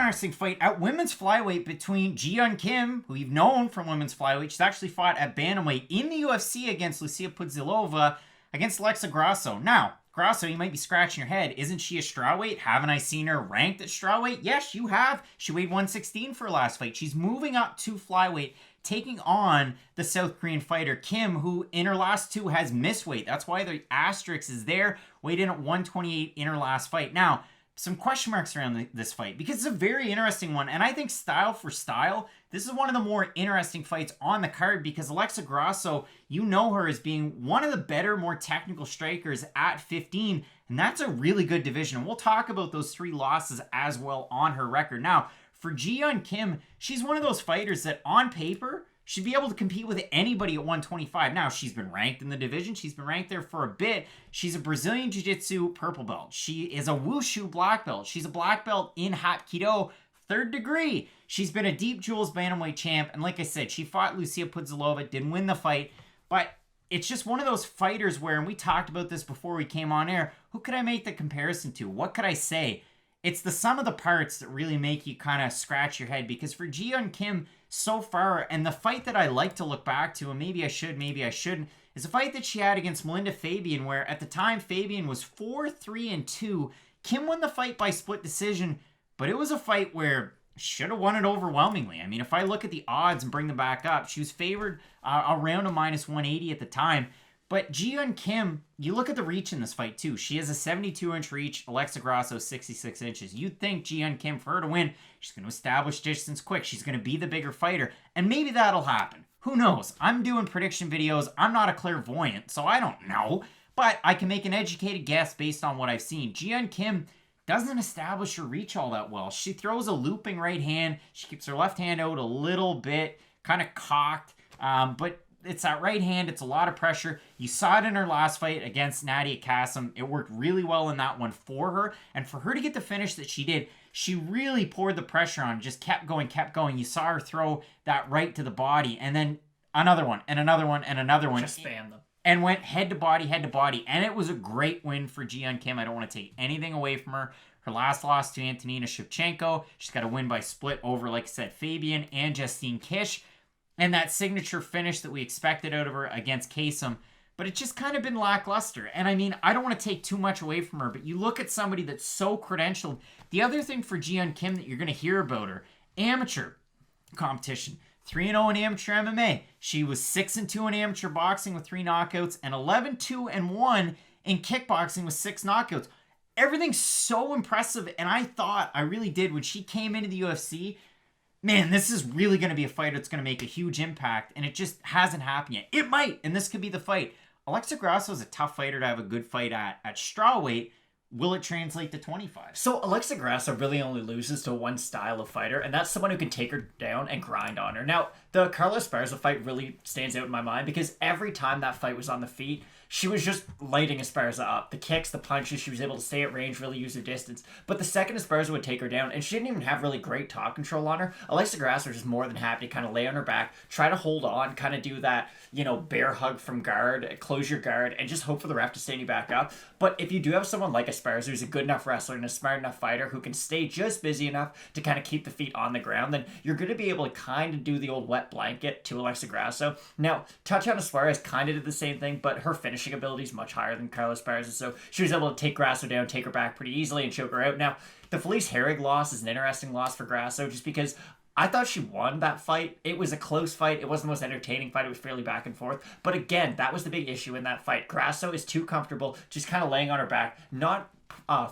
interesting fight at women's flyweight between Yeon Kim, who you've known from women's flyweight. She's actually fought at bantamweight in the UFC against Lucia Pudzilova, against Alexa Grasso. Now, Grasso, you might be scratching your head. Isn't she a strawweight? Haven't I seen her ranked at strawweight? Yes, you have. She weighed 116 for her last fight. She's moving up to flyweight, taking on the South Korean fighter Kim, who in her last two has missed weight. That's why the asterisk is there. Weighed in at 128 in her last fight. Now, some question marks around this fight because it's a very interesting one. And I think style for style, this is one of the more interesting fights on the card because Alexa Grasso, you know her as being one of the better, more technical strikers at 15. And that's a really good division. And we'll talk about those 3 losses as well on her record. Now, for Yeon Kim, she's one of those fighters that on paper should be able to compete with anybody at 125. Now, she's been ranked in the division. She's been ranked there for a bit. She's a Brazilian Jiu-Jitsu purple belt. She is a Wushu black belt. She's a black belt in Hapkido, 3rd degree. She's been a Deep Jewels bantamweight champ. And like I said, she fought Lucia Pudzilova, didn't win the fight. But it's just one of those fighters where, and we talked about this before we came on air, who could I make the comparison to? What could I say? It's the sum of the parts that really make you kind of scratch your head because for Yeon Kim, so far, and the fight that I like to look back to, and maybe I should, maybe I shouldn't, is a fight that she had against Melinda Fabian, where at the time Fabian was 4-3-2. Kim won the fight by split decision, but it was a fight where she should have won it overwhelmingly. I mean, if I look at the odds and bring them back up, she was favored around a -180 at the time. But Yeon Kim, you look at the reach in this fight too. She has a 72-inch reach. Alexa Grasso, 66 inches. You'd think Yeon Kim, for her to win, she's going to establish distance quick. She's going to be the bigger fighter. And maybe that'll happen. Who knows? I'm doing prediction videos. I'm not a clairvoyant, so I don't know. But I can make an educated guess based on what I've seen. Yeon Kim doesn't establish her reach all that well. She throws a looping right hand. She keeps her left hand out a little bit, kind of cocked. But it's that right hand. It's a lot of pressure. You saw it in her last fight against Nadia Kassem. It worked really well in that one for her. And for her to get the finish that she did, she really poured the pressure on. Just kept going, kept going. You saw her throw that right to the body. And then another one, and another one, and another one. Just spam them. And went head to body, head to body. And it was a great win for Yeon Kim. I don't want to take anything away from her. Her last loss to Antonina Shevchenko. She's got a win by split over, like I said, Fabian and Justine Kish. And that signature finish that we expected out of her against Kasem. But it's just kind of been lackluster. And I mean, I don't want to take too much away from her, but you look at somebody that's so credentialed. The other thing for Yeon Kim that you're going to hear about her, amateur competition. 3-0 in amateur MMA. She was 6-2 in amateur boxing with 3 knockouts and 11-2-1 in kickboxing with 6 knockouts. Everything's so impressive. And I really did, when she came into the UFC, man, this is really going to be a fight that's going to make a huge impact, and it just hasn't happened yet. It might, and this could be the fight. Alexa Grasso is a tough fighter to have a good fight at strawweight. Will it translate to 25? So Alexa Grasso really only loses to one style of fighter, and that's someone who can take her down and grind on her. Now, the Carla Esparza fight really stands out in my mind because every time that fight was on the feet, she was just lighting Esparza up. The kicks, the punches, she was able to stay at range, really use her distance. But the second Esparza would take her down, and she didn't even have really great top control on her, Alexa Grasso was just more than happy to kind of lay on her back, try to hold on, kind of do that, bear hug from guard, close your guard, and just hope for the ref to stand you back up. But if you do have someone like Esparza, who's a good enough wrestler and a smart enough fighter who can stay just busy enough to kind of keep the feet on the ground, then you're going to be able to kind of do the old wet blanket to Alexa Grasso. Now, Tatiana Suarez kind of did the same thing, but her finishing ability is much higher than Carla Esparza, so she was able to take Grasso down, take her back pretty easily, and choke her out. Now, the Felice Herrig loss is an interesting loss for Grasso, just because I thought she won that fight. It was a close fight. It wasn't the most entertaining fight. It was fairly back and forth. But again, that was the big issue in that fight. Grasso is too comfortable, just kind of laying on her back, not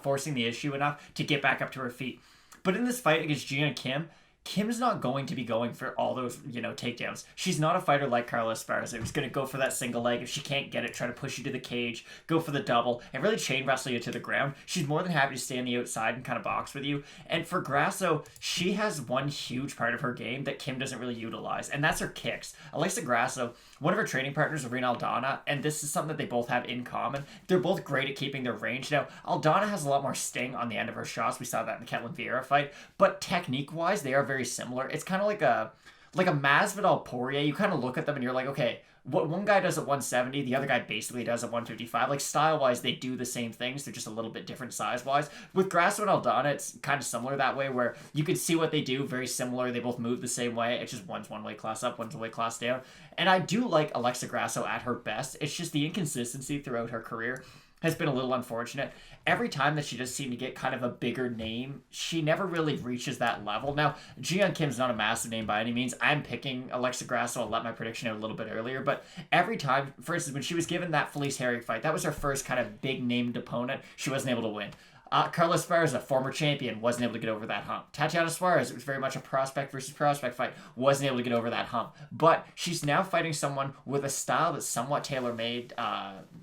forcing the issue enough to get back up to her feet. But in this fight against Yeon Kim, Kim's not going to be going for all those, takedowns. She's not a fighter like Carla Esparza who's going to go for that single leg. If she can't get it, try to push you to the cage, go for the double, and really chain wrestle you to the ground. She's more than happy to stay on the outside and kind of box with you. And for Grasso, she has one huge part of her game that Kim doesn't really utilize, and that's her kicks. Alexa Grasso, one of her training partners is Rena Aldana, and this is something that they both have in common. They're both great at keeping their range. Now, Aldana has a lot more sting on the end of her shots. We saw that in the Ketlin Vieira fight. But technique-wise, they are very similar. It's kind of like a Masvidal Poirier. You kind of look at them and you're like, okay, what one guy does at 170, the other guy basically does at 155. Like, style-wise, they do the same things. They're just a little bit different size-wise. With Grasso and Aldana, it's kind of similar that way, where you can see what they do, very similar. They both move the same way. It's just one's one weight class up, one's a weight class down. And I do like Alexa Grasso at her best. It's just the inconsistency throughout her career has been a little unfortunate. Every time that she does seem to get kind of a bigger name, she never really reaches that level. Now, Yeon Kim's not a massive name by any means. I'm picking Alexa Grasso. I'll let my prediction out a little bit earlier. But every time, for instance, when she was given that Felice Herrig fight, that was her first kind of big-named opponent. She wasn't able to win. Carla Esparza, former champion, wasn't able to get over that hump. Tatiana Suarez, it was very much a prospect versus prospect fight, wasn't able to get over that hump. But she's now fighting someone with a style that's somewhat tailor-made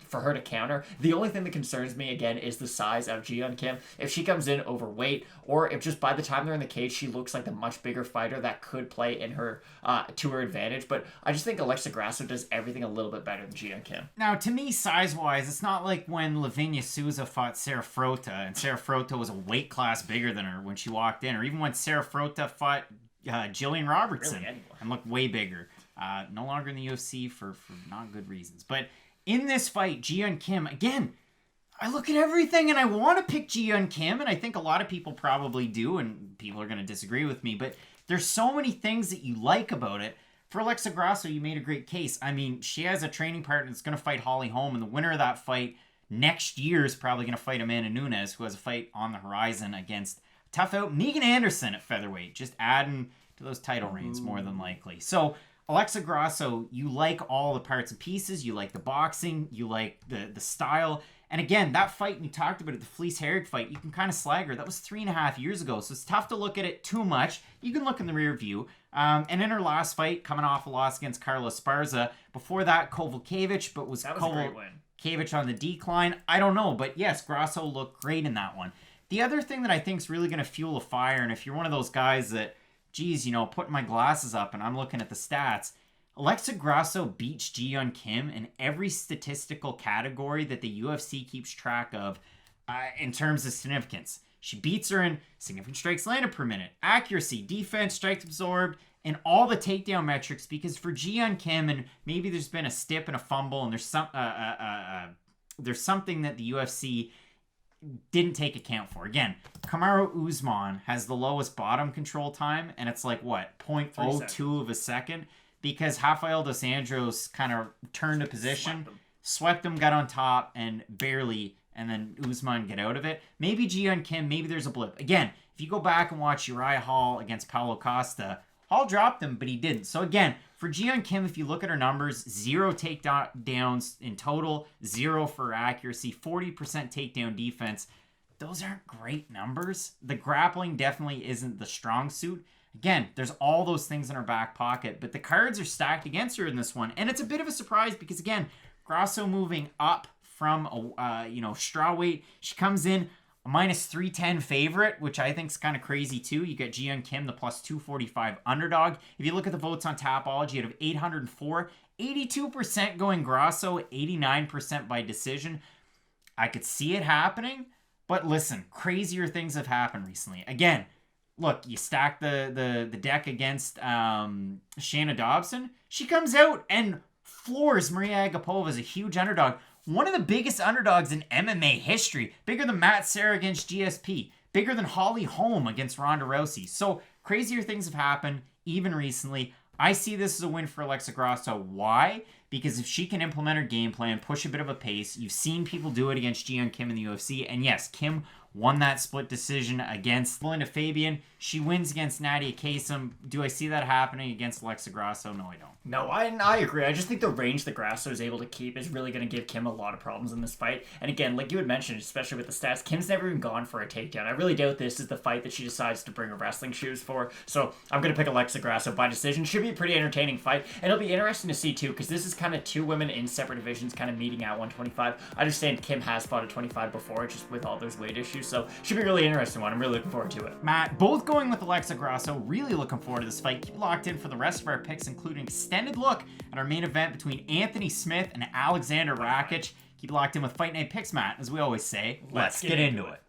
for her to counter. The only thing that concerns me, again, is the size of Yeon Kim. If she comes in overweight, or if just by the time they're in the cage, she looks like the much bigger fighter, that could play in her to her advantage. But I just think Alexa Grasso does everything a little bit better than Yeon Kim. Now, to me, size-wise, it's not like when Lavinia Souza fought Sarah Frota, and Sarah Frota was a weight class bigger than her when she walked in, or even when Sarah Frota fought Jillian Robertson Really, and looked way bigger. No longer in the UFC for not good reasons. But in this fight, Yeon Kim, again, I look at everything and I want to pick Yeon Kim, and I think a lot of people probably do, and people are going to disagree with me, but there's so many things that you like about it. For Alexa Grasso, you made a great case. I mean, she has a training partner that's going to fight Holly Holm, and the winner of that fight next year is probably going to fight Amanda Nunes, who has a fight on the horizon against tough out Megan Anderson at featherweight, just adding to those title reigns more than likely. So Alexa Grasso, you like all the parts and pieces. You like the boxing. You like the style. And again, that fight, we talked about it, the Felice Herrig fight, you can kind of slag her. That was 3.5 years ago, so it's tough to look at it too much. You can look in the rear view. And in her last fight, coming off a loss against Carla Esparza, before that, Kovalkiewicz, but was That was a great win. Kovalkiewicz on the decline? I don't know, but yes, Grasso looked great in that one. The other thing that I think is really going to fuel a fire, and if you're one of those guys that, geez, putting my glasses up and I'm looking at the stats, Alexa Grasso beats Yeon Kim in every statistical category that the UFC keeps track of in terms of significance. She beats her in significant strikes landed per minute, accuracy, defense, strikes absorbed, and all the takedown metrics, because for Yeon Kim, and maybe there's been a stip and a fumble, and there's something that the UFC didn't take account for. Again, Kamaru Usman has the lowest bottom control time, and it's like, what, 0.02 of a second? Because Rafael dos Anjos kind of turned a position, swept him, got on top, and barely, and then Usman get out of it. Maybe Yeon Kim, maybe there's a blip. Again, if you go back and watch Uriah Hall against Paulo Costa, Hall dropped him, but he didn't. So again, for Yeon Kim, if you look at her numbers, 0 takedowns in total, 0 for accuracy, 40% takedown defense. Those aren't great numbers. The grappling definitely isn't the strong suit. Again, there's all those things in her back pocket, but the cards are stacked against her in this one. And it's a bit of a surprise because, again, Grasso moving up from a straw weight. She comes in a minus 310 favorite, which I think is kind of crazy too. You get Yeon Kim, the plus 245 underdog. If you look at the votes on Tapology, out of 804, 82% going Grasso, 89% by decision. I could see it happening, but listen, crazier things have happened recently. Again, look, you stack the deck against Shanna Dobson. She comes out and floors Maria Agapova as a huge underdog. One of the biggest underdogs in MMA history. Bigger than Matt Serra against GSP. Bigger than Holly Holm against Ronda Rousey. So crazier things have happened even recently. I see this as a win for Alexa Grasso. Why? Because if she can implement her game plan, push a bit of a pace, you've seen people do it against Yeon Kim in the UFC. And yes, Kim won that split decision against Belinda Fabian. She wins against Nadia Kasem. Do I see that happening against Alexa Grasso? No, I don't. No, I agree. I just think the range that Grasso is able to keep is really going to give Kim a lot of problems in this fight. And again, like you had mentioned, especially with the stats, Kim's never even gone for a takedown. I really doubt this is the fight that she decides to bring her wrestling shoes for. So I'm going to pick Alexa Grasso by decision. Should be a pretty entertaining fight. And it'll be interesting to see too, because this is kind of two women in separate divisions kind of meeting at 125. I understand Kim has fought at 25 before, just with all those weight issues. So should be a really interesting one. I'm really looking forward to it. Matt, both going with Alexa Grasso. Really looking forward to this fight. Keep locked in for the rest of our picks, including extended look at our main event between Anthony Smith and Alexander Rakic. Keep locked in with Fight Night Picks, Matt. As we always say, let's get into it.